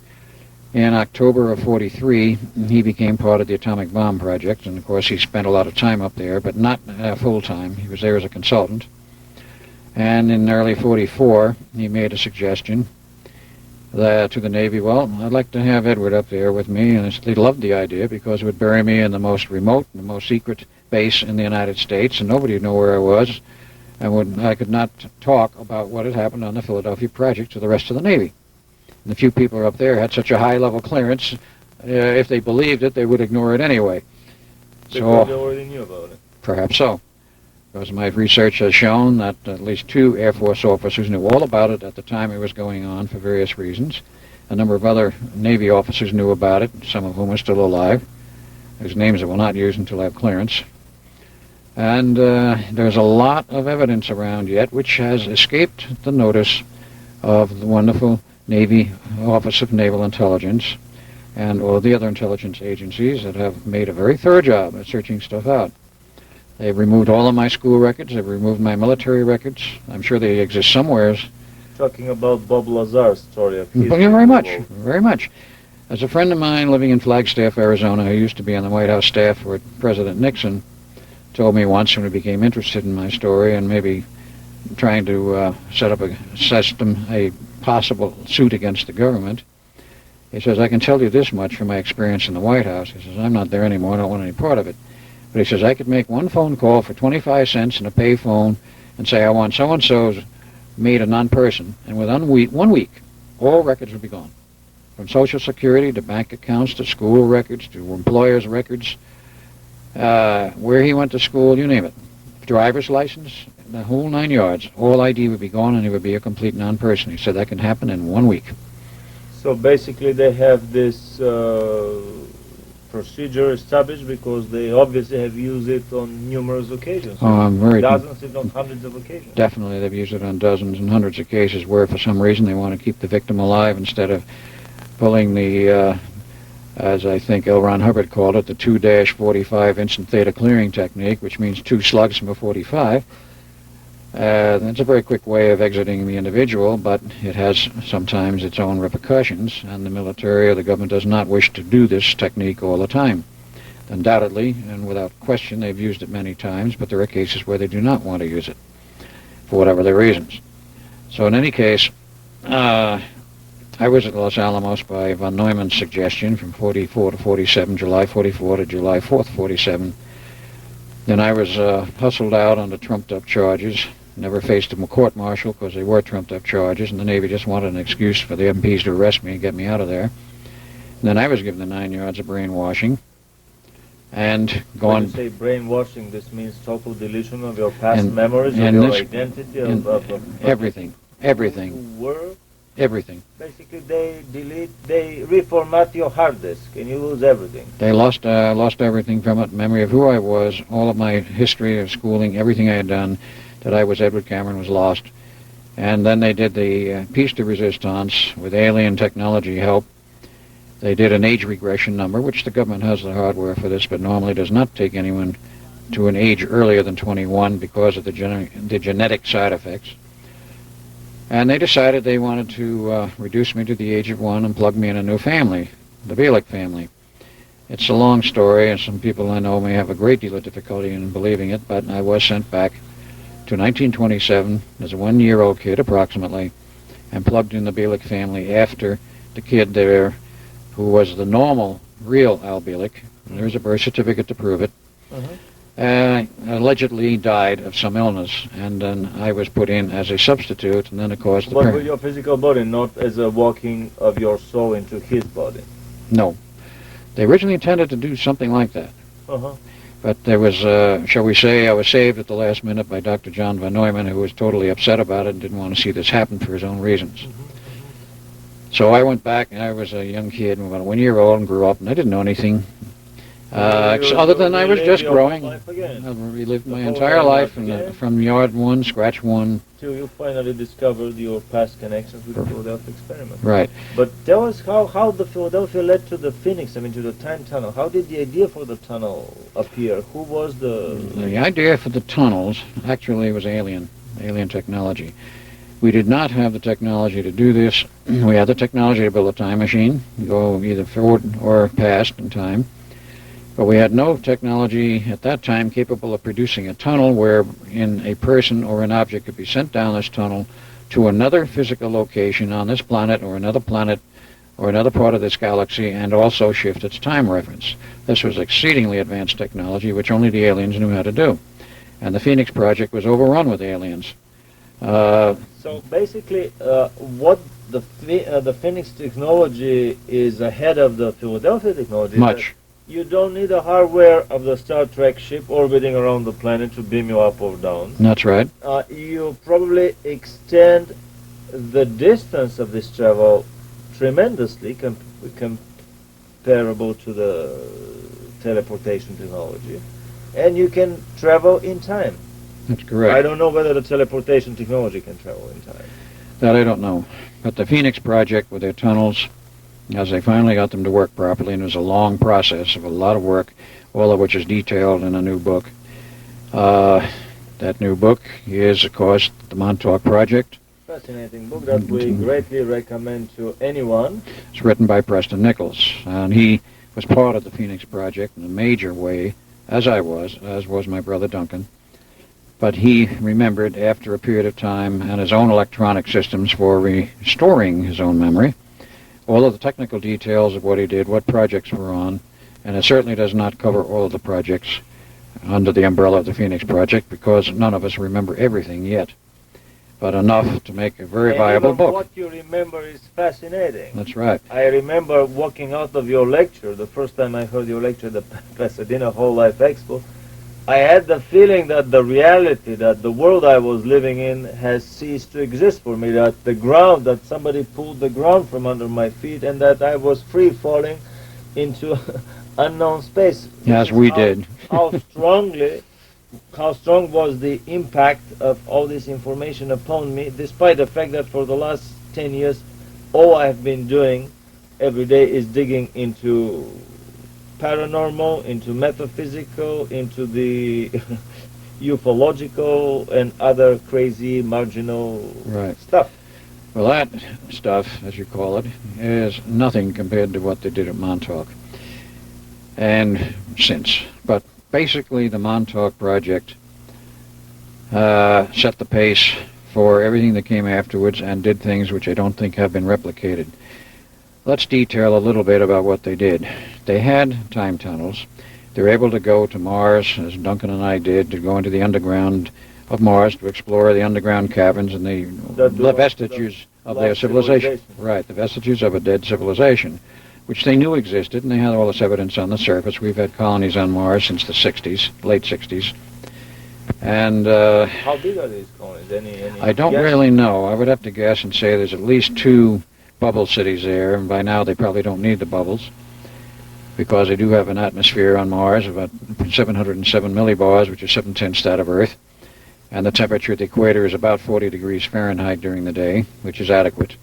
B: in October of 43, he became part of the atomic bomb project, and of course he spent a lot of time up there, but not full-time. He was there as a consultant. And in early 44, he made a suggestion to the Navy, well, I'd like to have Edward up there with me, and they loved the idea because it would bury me in the most remote, the most secret base in the United States, and nobody would know where I was, and I could not talk about what had happened on the Philadelphia project to the rest of the Navy. And the few people up there had such a high-level clearance, if they believed it, they would ignore it anyway.
A: Because they already knew about it.
B: Perhaps so. Because my research has shown that at least 2 Air Force officers knew all about it at the time it was going on for various reasons. A number of other Navy officers knew about it, some of whom are still alive, whose names I will not use until I have clearance. And there's a lot of evidence around yet which has escaped the notice of the wonderful Navy Office of Naval Intelligence and all the other intelligence agencies that have made a very thorough job at searching stuff out. They've removed all of my school records. They've removed my military records. I'm sure they exist somewhere.
A: Talking about Bob Lazar's story of his...
B: Very much, very much. As a friend of mine living in Flagstaff, Arizona, who used to be on the White House staff for President Nixon, told me once when he became interested in my story and maybe trying to set up a system, a possible suit against the government, he says, I can tell you this much from my experience in the White House. He says, I'm not there anymore. I don't want any part of it. But he says, I could make one phone call for 25 cents in a pay phone and say, I want so-and-so's made a non-person. And within 1 week, all records would be gone. From Social Security to bank accounts to school records to employers' records, where he went to school, you name it. Driver's license, the whole 9 yards. All ID would be gone and he would be a complete non-person. He said that can happen in 1 week.
A: So basically they have this procedure established because they obviously have used it on numerous occasions. Dozens, if not hundreds of occasions.
B: Definitely, they've used it on dozens and hundreds of cases where for some reason they want to keep the victim alive instead of pulling the, as I think L. Ron Hubbard called it, the 2-45 instant theta clearing technique, which means 2 slugs from a 45. That's a very quick way of exiting the individual, but it has sometimes its own repercussions, and the military or the government does not wish to do this technique all the time. Undoubtedly, and without question, they've used it many times, but there are cases where they do not want to use it, for whatever their reasons. So in any case, I was at Los Alamos by von Neumann's suggestion from 44 to 47, July 44 to July 4th, 47. Then I was hustled out under trumped-up charges. Never faced a court-martial because they were trumped-up charges, and the Navy just wanted an excuse for the MPs to arrest me and get me out of there. And then I was given the 9 yards of brainwashing and gone...
A: When you say brainwashing, this means total deletion of your past memories, of your identity, of
B: everything. Everything.
A: Who were.
B: Everything.
A: Basically, they reformat your hard disk, and you lose everything.
B: They lost everything from it, memory of who I was, all of my history of schooling, everything I had done, that I was Edward Cameron was lost. And then they did the piece de resistance with alien technology help. They did an age regression number, which the government has the hardware for this, but normally does not take anyone to an age earlier than 21 because of the genetic side effects. And they decided they wanted to reduce me to the age of 1 and plug me in a new family, the Bielik family. It's a long story, and some people I know may have a great deal of difficulty in believing it, but I was sent back to 1927 as a 1-year-old kid, approximately, and plugged in the Bielik family after the kid there, who was the normal, real Al Bielik, and there's a birth certificate to prove it, allegedly died of some illness, and then I was put in as a substitute, and then of course...
A: But with your physical body, not as a walking of your soul into his body?
B: No. They originally intended to do something like that. But there was, shall we say, I was saved at the last minute by Dr. John von Neumann, who was totally upset about it and didn't want to see this happen for his own reasons. So I went back, and I was a young kid, about 1 year old, and grew up, and I didn't know anything. Other than I was just growing.
A: Life again.
B: I relived my
A: The whole
B: entire
A: nine
B: life
A: yards again.
B: from yard one, scratch one.
A: Till you finally discovered your past connections with the Philadelphia experiment.
B: Right.
A: But tell us how the Philadelphia led to the Phoenix, I mean to the time tunnel. How did the idea for the tunnel appear? Who was
B: The idea for the tunnels actually was alien technology. We did not have the technology to do this. We had the technology to build a time machine, go either forward or past in time. But we had no technology at that time capable of producing a tunnel wherein a person or an object could be sent down this tunnel to another physical location on this planet or another part of this galaxy and also shift its time reference. This was exceedingly advanced technology which only the aliens knew how to do. And the Phoenix Project was overrun with aliens.
A: So basically, what the Phoenix technology is ahead of the Philadelphia technology.
B: Much.
A: You don't need the hardware of the Star Trek ship orbiting around the planet to beam you up or down.
B: That's right.
A: You probably extend the distance of this travel tremendously comparable to the teleportation technology. And you can travel in time.
B: That's correct.
A: I don't know whether the teleportation technology can travel in time.
B: That I don't know. But the Phoenix Project with their tunnels, as they finally got them to work properly, and it was a long process of a lot of work, all of which is detailed in a new book. That new book is, of course, the Montauk Project.
A: Fascinating book that we greatly recommend to anyone.
B: It's written by Preston Nichols, and he was part of the Phoenix Project in a major way, as was my brother Duncan. But he remembered after a period of time and his own electronic systems for restoring his own memory, all of the technical details of what he did, what projects were on, and it certainly does not cover all of the projects under the umbrella of the Phoenix Project because none of us remember everything yet, but enough to make a very viable book.
A: What you remember is fascinating.
B: That's right.
A: I remember walking out of your lecture, the first time I heard your lecture at the Pasadena Whole Life Expo, I had the feeling that the reality, that the world I was living in has ceased to exist for me, that the ground, that somebody pulled the ground from under my feet and that I was free falling into unknown space.
B: Yes, we did.
A: How strong was the impact of all this information upon me, despite the fact that for the last 10 years, all I've been doing every day is digging into paranormal, into metaphysical, into the ufological and other crazy marginal stuff.
B: Well, that stuff, as you call it, is nothing compared to what they did at Montauk. And since. But basically the Montauk Project set the pace for everything that came afterwards and did things which I don't think have been replicated. Let's detail a little bit about what they did. They had time tunnels. They were able to go to Mars, as Duncan and I did, to go into the underground of Mars to explore the underground caverns and the vestiges of their civilization. Right, the vestiges of a dead civilization, which they knew existed, and they had all this evidence on the surface. We've had colonies on Mars since the 60s, late 60s. And
A: how big are these colonies? Any
B: I don't
A: guess?
B: really know. I would have to guess and say there's at least 2 bubble cities there, and by now they probably don't need the bubbles because they do have an atmosphere on Mars of about 707 millibars, which is 7/10 that of Earth, and the temperature at the equator is about 40 degrees Fahrenheit during the day, which is adequate.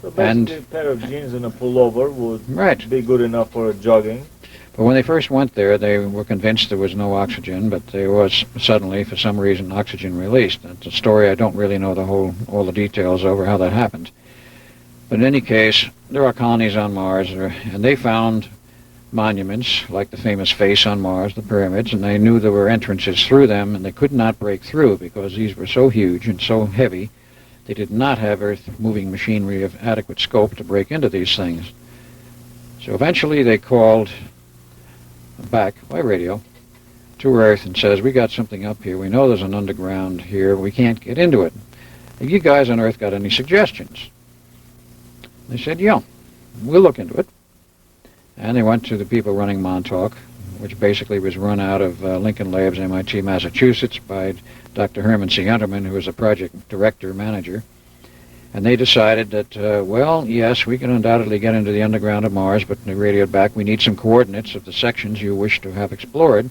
A: So basically a pair of jeans and a pullover would be good enough for jogging.
B: But when they first went there, they were convinced there was no oxygen, but there was suddenly, for some reason, oxygen released. That's a story I don't really know all the details over how that happened. But in any case, there are colonies on Mars, and they found monuments, like the famous face on Mars, the pyramids, and they knew there were entrances through them, and they could not break through because these were so huge and so heavy. They did not have earth-moving machinery of adequate scope to break into these things. So eventually they called back by radio to Earth and says, we got something up here. We know there's an underground here. We can't get into it. Have you guys on Earth got any suggestions? They said, yeah, we'll look into it. And they went to the people running Montauk, which basically was run out of Lincoln Labs, MIT, Massachusetts, by Dr. Herman C. Unterman, who was a project director, manager. And they decided that, well, yes, we can undoubtedly get into the underground of Mars, but they radioed back, we need some coordinates of the sections you wish to have explored.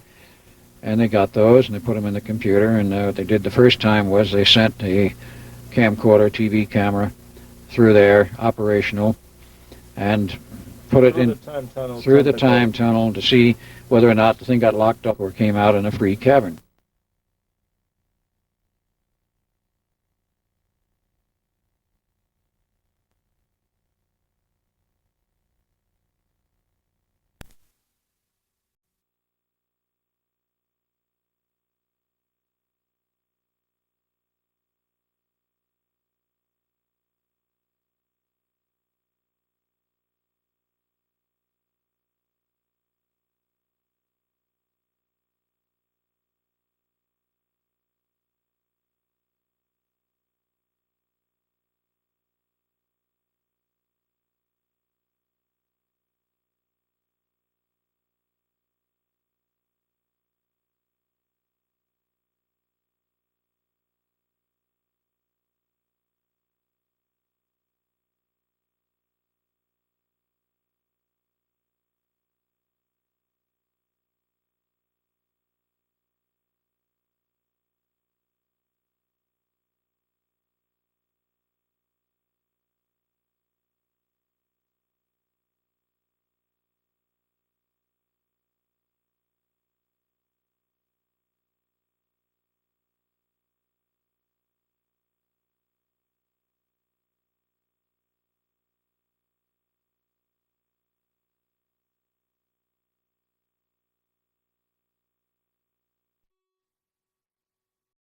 B: And they got those, and they put them in the computer, and what they did the first time was they sent a camcorder, TV camera, through there, operational, and put it in through the time tunnel to see whether or not the thing got locked up or came out in a free cavern.